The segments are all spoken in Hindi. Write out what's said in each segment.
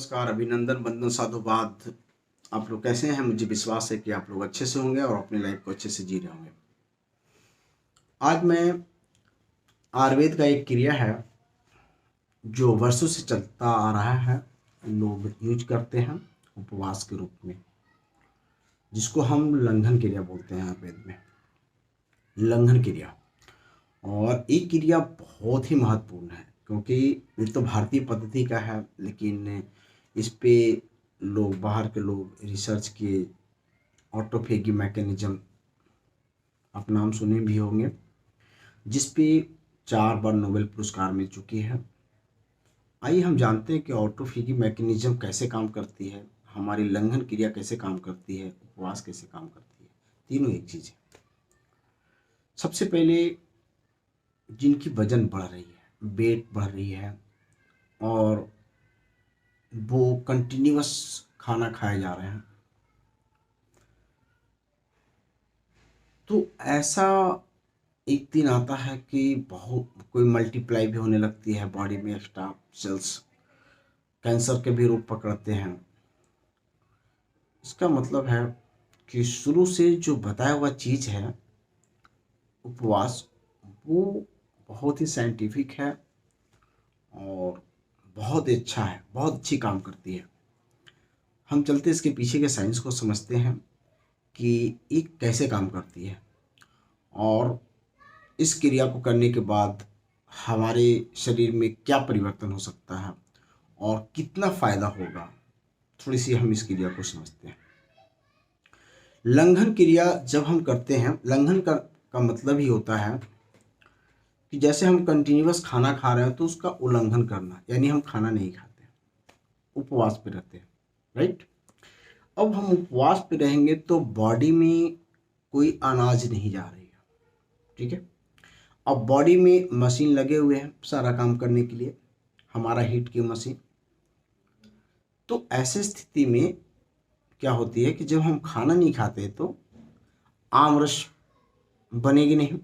नमस्कार, अभिनंदन, वंदन, साधुवाद। आप लोग कैसे हैं? मुझे विश्वास है कि आप लोग अच्छे से होंगे और अपनी लाइफ को अच्छे से जी रहे होंगे। आज मैं आयुर्वेद का एक क्रिया है जो वर्षों से चलता आ रहा है, लोग यूज करते हैं उपवास के रूप में, जिसको हम लंघन क्रिया बोलते हैं आयुर्वेद में। लंघन क्रिया और एक क्रिया बहुत ही महत्वपूर्ण है, क्योंकि ये तो भारतीय पद्धति का है, लेकिन इस पे लोग, बाहर के लोग रिसर्च किए। ऑटोफेगी मैकेनिज्म आप नाम सुने भी होंगे, जिस पे 4 बार नोबेल पुरस्कार मिल चुकी है। आइए हम जानते हैं कि ऑटोफेगी मैकेनिज्म कैसे काम करती है, हमारी लंघन क्रिया कैसे काम करती है, उपवास कैसे काम करती है। तीनों एक चीज़ है। सबसे पहले जिनकी वजन बढ़ रही है, वेट बढ़ रही है और वो कंटिन्यूअस खाना खाए जा रहे हैं, तो ऐसा एक दिन आता है कि बहुत कोई मल्टीप्लाई भी होने लगती है बॉडी में, एक्स्ट्रा सेल्स, कैंसर के भी रूप पकड़ते हैं। इसका मतलब है कि शुरू से जो बताया हुआ चीज़ है उपवास, वो बहुत ही साइंटिफिक है और बहुत अच्छा है, बहुत अच्छी काम करती है। हम चलते इसके पीछे के साइंस को समझते हैं कि ये कैसे काम करती है और इस क्रिया को करने के बाद हमारे शरीर में क्या परिवर्तन हो सकता है और कितना फायदा होगा। थोड़ी सी हम इस क्रिया को समझते हैं। लंघन क्रिया जब हम करते हैं, लंघन का मतलब ही होता है कि जैसे हम कंटिन्यूअस खाना खा रहे हैं तो उसका उल्लंघन करना, यानी हम खाना नहीं खाते, उपवास पे रहते हैं, राइट। अब हम उपवास पे रहेंगे तो बॉडी में कोई अनाज नहीं जा रही है, ठीक है। अब बॉडी में मशीन लगे हुए हैं सारा काम करने के लिए, हमारा हीट की मशीन। तो ऐसे स्थिति में क्या होती है कि जब हम खाना नहीं खाते तो आम रस बनेगी नहीं,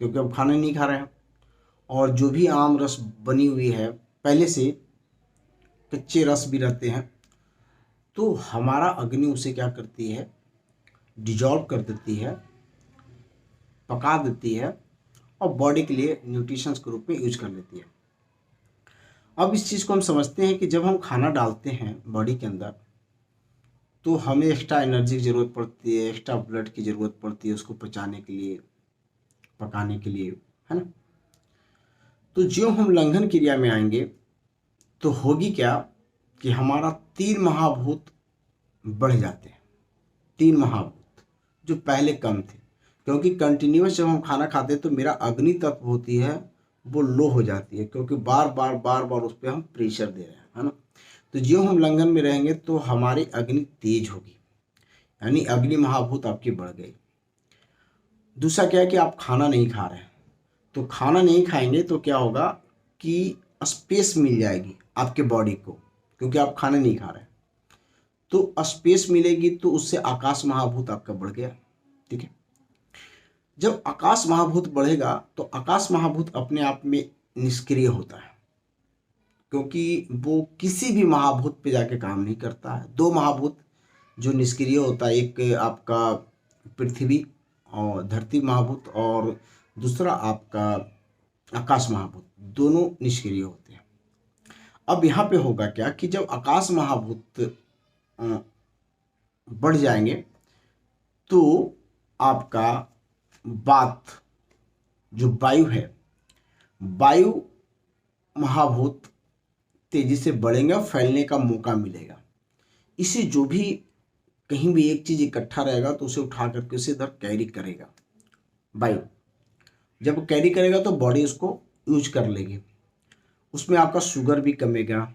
क्योंकि अब खाना नहीं खा रहे हैं। और जो भी आम रस बनी हुई है, पहले से कच्चे रस भी रहते हैं, तो हमारा अग्नि उसे क्या करती है, डिजॉल्व कर देती है, पका देती है और बॉडी के लिए न्यूट्रिशंस के रूप में यूज कर लेती है। अब इस चीज़ को हम समझते हैं कि जब हम खाना डालते हैं बॉडी के अंदर तो हमें एक्स्ट्रा एनर्जी की ज़रूरत पड़ती है, एक्स्ट्रा ब्लड की ज़रूरत पड़ती है उसको पचाने के लिए, पकाने के लिए, है ना। तो जो हम लंघन क्रिया में आएंगे तो होगी क्या कि हमारा 3 महाभूत बढ़ जाते हैं। 3 महाभूत जो पहले कम थे, क्योंकि कंटिन्यूअस जब हम खाना खाते हैं तो मेरा अग्नि तत्व होती है वो लो हो जाती है, क्योंकि बार बार उस पर हम प्रेशर दे रहे हैं, है ना। तो जो हम लंघन में रहेंगे तो हमारी अग्नि तेज होगी, यानी अग्नि महाभूत आपकी बढ़ गई। दूसरा क्या है कि आप खाना नहीं खा रहे हैं, तो खाना नहीं खाएंगे तो क्या होगा कि स्पेस मिल जाएगी आपके बॉडी को, क्योंकि आप खाना नहीं खा रहे हैं तो स्पेस मिलेगी, तो उससे आकाश महाभूत आपका बढ़ गया, ठीक है। जब आकाश महाभूत बढ़ेगा तो आकाश महाभूत अपने आप में निष्क्रिय होता है, क्योंकि वो किसी भी महाभूत पे जाके काम नहीं करता है। 2 महाभूत जो निष्क्रिय होता है, एक आपका पृथ्वी और धरती महाभूत और दूसरा आपका आकाश महाभूत, दोनों निष्क्रिय होते हैं। अब यहाँ पे होगा क्या कि जब आकाश महाभूत बढ़ जाएंगे तो आपका बात जो वायु है, वायु महाभूत तेजी से बढ़ेंगे और फैलने का मौका मिलेगा। इसे जो भी कहीं भी एक चीज इकट्ठा रहेगा तो उसे उठा करके उसे इधर कैरी करेगा वायु। जब कैरी करेगा तो बॉडी उसको यूज कर लेगी, उसमें आपका शुगर भी कमेगा,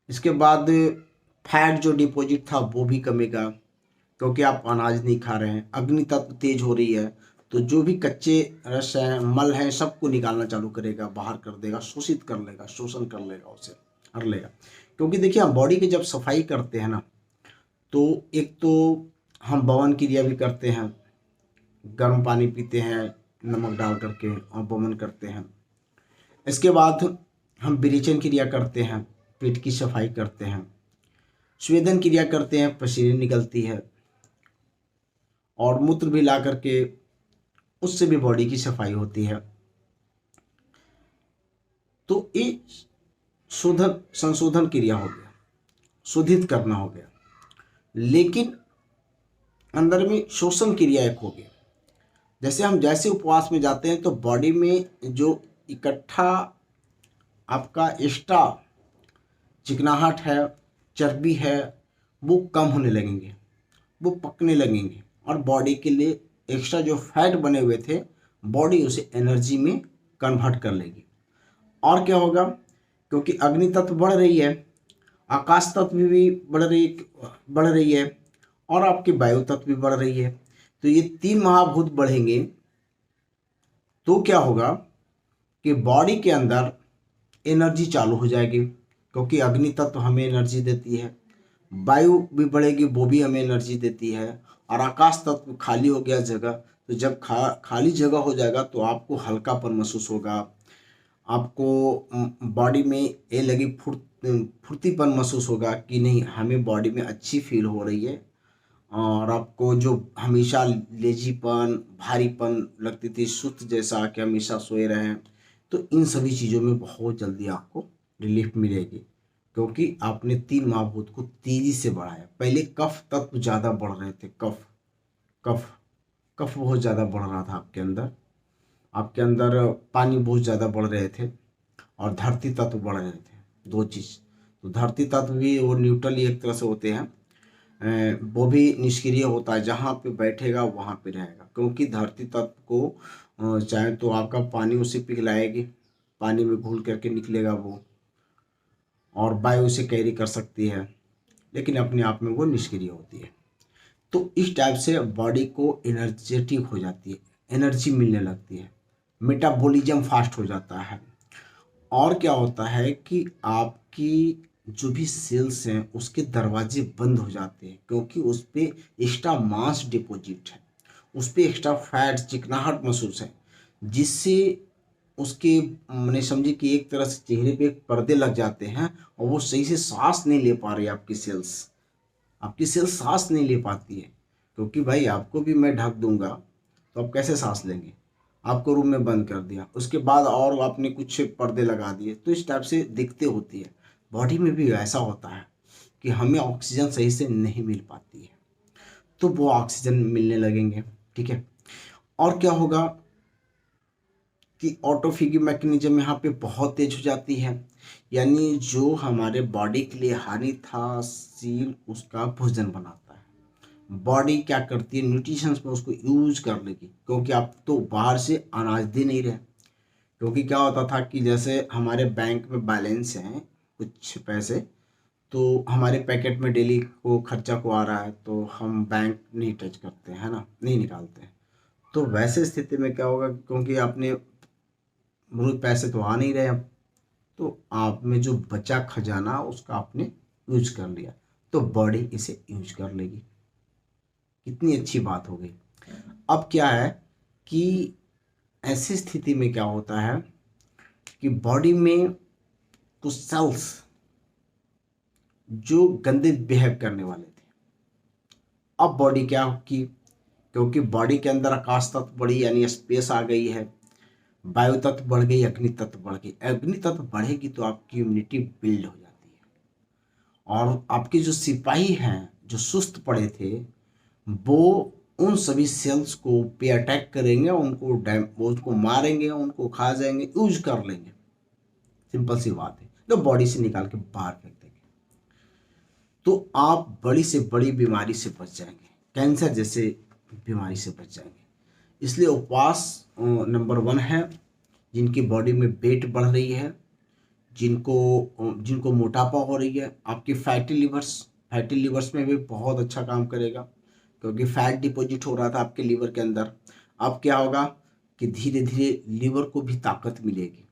इसके बाद फैट जो डिपॉजिट था वो भी कमेगा, क्योंकि आप अनाज नहीं खा रहे हैं। अग्नि तत्व तेज हो रही है तो जो भी कच्चे रस हैं, मल हैं, सबको निकालना चालू करेगा, बाहर कर देगा, शोषित कर लेगा, शोषण कर लेगा, उसे हर लेगा। क्योंकि देखिए हम बॉडी की जब सफाई करते हैं ना, तो एक तो हम बवन क्रिया भी करते हैं, गर्म पानी पीते हैं नमक डाल करके और बमन करते हैं। इसके बाद हम विरेचन क्रिया करते हैं, पेट की सफाई करते हैं, स्वेदन क्रिया करते हैं, पसीने निकलती है, और मूत्र भी ला करके उससे भी बॉडी की सफाई होती है। तो ये शोधन संशोधन क्रिया हो गया, शोधित करना हो गया। लेकिन अंदर में शोषण क्रिया एक हो गया। जैसे उपवास में जाते हैं तो बॉडी में जो इकट्ठा आपका एक्स्ट्रा चिकनाहट है, चर्बी है, वो कम होने लगेंगे, वो पकने लगेंगे, और बॉडी के लिए एक्स्ट्रा जो फैट बने हुए थे बॉडी उसे एनर्जी में कन्वर्ट कर लेगी। और क्या होगा, क्योंकि अग्नि तत्व बढ़ रही है, आकाश तत्व भी बढ़ रही है, और आपकी वायु तत्व भी बढ़ रही है। तो ये तीन महाभूत बढ़ेंगे तो क्या होगा कि बॉडी के अंदर एनर्जी चालू हो जाएगी, क्योंकि अग्नि तत्व हमें एनर्जी देती है, वायु भी बढ़ेगी, वो भी हमें एनर्जी देती है, और आकाश तत्व खाली हो गया जगह। तो जब खाली जगह हो जाएगा तो आपको हल्कापन महसूस होगा, आपको बॉडी में ये लगी फुर्तीपन महसूस होगा कि नहीं, हमें बॉडी में अच्छी फील हो रही है। और आपको जो हमेशा लेजीपन, भारीपन लगती थी, सुस्त जैसा कि हमेशा सोए रहें, तो इन सभी चीज़ों में बहुत जल्दी आपको रिलीफ मिलेगी, क्योंकि आपने तीन महाभूत को तेजी से बढ़ाया। पहले कफ तत्व ज़्यादा बढ़ रहे थे, कफ कफ बहुत ज़्यादा बढ़ रहा था आपके अंदर पानी बहुत ज़्यादा बढ़ रहे थे, और धरती तत्व बढ़ रहे थे, दो चीज़। तो धरती तत्व भी वो न्यूट्रल एक तरह से होते हैं, वो भी निष्क्रिय होता है, जहाँ पे बैठेगा वहाँ पे रहेगा, क्योंकि धरती तत्व को चाहे तो आपका पानी उसे पिघलाएगी, पानी में घुल करके निकलेगा वो, और वायु उसे कैरी कर सकती है, लेकिन अपने आप में वो निष्क्रिय होती है। तो इस टाइप से बॉडी को एनर्जेटिक हो जाती है, एनर्जी मिलने लगती है, मेटाबॉलिज्म फास्ट हो जाता है। और क्या होता है कि आपकी जो भी सेल्स हैं उसके दरवाजे बंद हो जाते हैं, क्योंकि उस पर एक्स्ट्रा मास डिपॉजिट है, उस पर एक्स्ट्रा फैट, चिकनाहट महसूस है, जिससे उसके मैंने समझे कि एक तरह से चेहरे पे पर्दे लग जाते हैं, और वो सही से सांस नहीं ले पा रही, आपकी सेल्स सांस नहीं ले पाती है, क्योंकि भाई आपको भी मैं ढक दूंगा तो आप कैसे सांस लेंगे। आपको रूम में बंद कर दिया, उसके बाद और आपने कुछ पर्दे लगा दिए, तो इस टाइप से दिक्कतें होती है। बॉडी में भी ऐसा होता है कि हमें ऑक्सीजन सही से नहीं मिल पाती है, तो वो ऑक्सीजन मिलने लगेंगे, ठीक है। और क्या होगा कि ऑटोफिगी मैकेनिज्म यहाँ पे बहुत तेज हो जाती है, यानी जो हमारे बॉडी के लिए हानि था, सील उसका भोजन बनाता है। बॉडी क्या करती है, न्यूट्रिशंस में उसको यूज कर लेगी, क्योंकि आप तो बाहर से अनाज दे नहीं रहे। क्योंकि क्या होता था कि जैसे हमारे बैंक में बैलेंस हैं कुछ पैसे, तो हमारे पैकेट में डेली को खर्चा को आ रहा है, तो हम बैंक नहीं टच करते हैं ना, नहीं निकालते हैं। तो वैसे स्थिति में क्या होगा, क्योंकि आपने रोज पैसे तो आ नहीं रहे अब, तो आप में जो बचा खजाना उसका आपने यूज कर लिया, तो बॉडी इसे यूज कर लेगी। कितनी अच्छी बात हो गई। अब क्या है कि ऐसी स्थिति में क्या होता है कि बॉडी में कुछ सेल्स जो गंदे बिहेव करने वाले थे, अब बॉडी क्या की, क्योंकि बॉडी के अंदर आकाश तत्व बढ़ी, यानी स्पेस आ गई है, वायु तत्व बढ़ गई, अग्नि तत्व बढ़ गई। अग्नि तत्व बढ़ेगी तो आपकी इम्यूनिटी बिल्ड हो जाती है, और आपके जो सिपाही हैं जो सुस्त पड़े थे, वो उन सभी सेल्स को पे अटैक करेंगे, वो उसको मारेंगे, उनको खा जाएंगे, यूज कर लेंगे। सिंपल सी बात है, तो बॉडी से निकाल के बाहर फेंक देंगे, तो आप बड़ी से बड़ी बीमारी से बच जाएंगे, कैंसर जैसे बीमारी से बच जाएंगे। इसलिए उपवास नंबर 1 है। जिनकी बॉडी में वेट बढ़ रही है, जिनको मोटापा हो रही है, आपकी फैटी लिवर्स में भी बहुत अच्छा काम करेगा, क्योंकि फैट डिपॉजिट हो रहा था आपके लीवर के अंदर। अब क्या होगा कि धीरे धीरे लीवर को भी ताकत मिलेगी,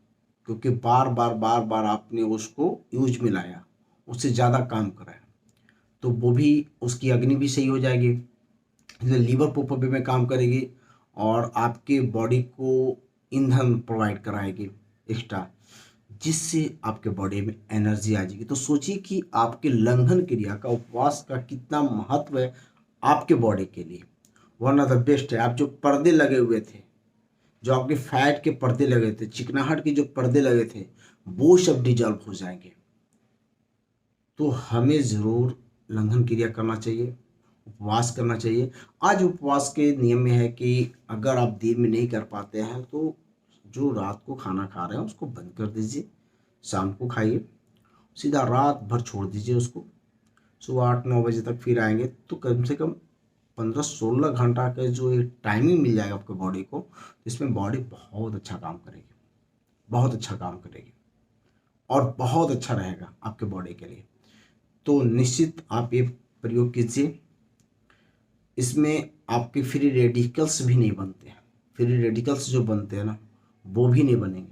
क्योंकि बार बार आपने उसको यूज में लाया, उससे ज़्यादा काम कराया, तो वो भी उसकी अग्नि भी सही हो जाएगी, इसलिए लीवर प्रॉपर में काम करेगी, और आपके बॉडी को ईंधन प्रोवाइड कराएगी एक्स्ट्रा। जिससे आपके बॉडी में एनर्जी आ जाएगी। तो सोचिए कि आपके लंघन क्रिया का, उपवास का कितना महत्व है आपके बॉडी के लिए। वन ऑफ द बेस्ट है। आप जो पर्दे लगे हुए थे, जो आपके फैट के पर्दे लगे थे, चिकनाहट के जो पर्दे लगे थे, वो सब डिजॉल्व हो जाएंगे। तो हमें ज़रूर लंघन क्रिया करना चाहिए, उपवास करना चाहिए। आज उपवास के नियम में है कि अगर आप दिन में नहीं कर पाते हैं तो जो रात को खाना खा रहे हैं उसको बंद कर दीजिए, शाम को खाइए, सीधा रात भर छोड़ दीजिए उसको। सुबह 8-9 बजे तक फिर आएंगे तो कम से कम 15-16 घंटा का जो ये टाइमिंग मिल जाएगा आपको बॉडी को, इसमें बॉडी बहुत अच्छा काम करेगी, बहुत अच्छा काम करेगी और बहुत अच्छा रहेगा आपके बॉडी के लिए। तो निश्चित आप ये प्रयोग कीजिए। इसमें आपके फ्री रेडिकल्स भी नहीं बनते हैं। फ्री रेडिकल्स जो बनते हैं ना, वो भी नहीं बनेंगे।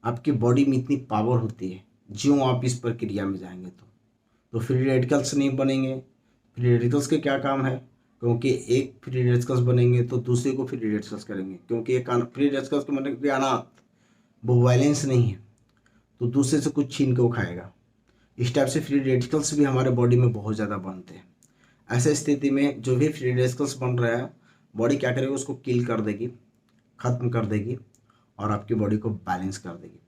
आपकी बॉडी में इतनी पावर होती है ज्यों आप इस प्रक्रिया में जाएंगे तो फ्री रेडिकल्स नहीं बनेंगे। फ्री रेडिकल्स के क्या काम है, क्योंकि एक फ्री रेडिकल्स बनेंगे तो दूसरे को फ्री रेडिकल्स करेंगे, क्योंकि एक फ्री रेडिकल्स के मतलब अनाथ, वो वायलेंस नहीं है, तो दूसरे से कुछ छीन के वो खाएगा। इस टाइप से फ्री रेडिकल्स भी हमारे बॉडी में बहुत ज़्यादा बनते हैं। ऐसे स्थिति में जो भी फ्री रेडिकल्स बन रहा है, बॉडी क्या करेगी, उसको किल कर देगी, ख़त्म कर देगी और आपकी बॉडी को बैलेंस कर देगी।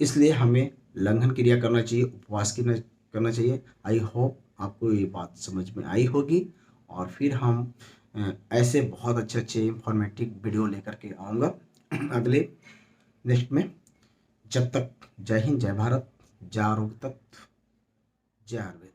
इसलिए हमें लंघन क्रिया करना चाहिए, उपवास करना चाहिए। आई होप आपको ये बात समझ में आई होगी और फिर हम ऐसे बहुत अच्छे अच्छे इंफॉर्मेटिव वीडियो लेकर के आऊँगा अगले नेक्स्ट में। जब तक जय हिंद, जय भारत, जय आरोग्य तत्व, जय आयुर्वेद।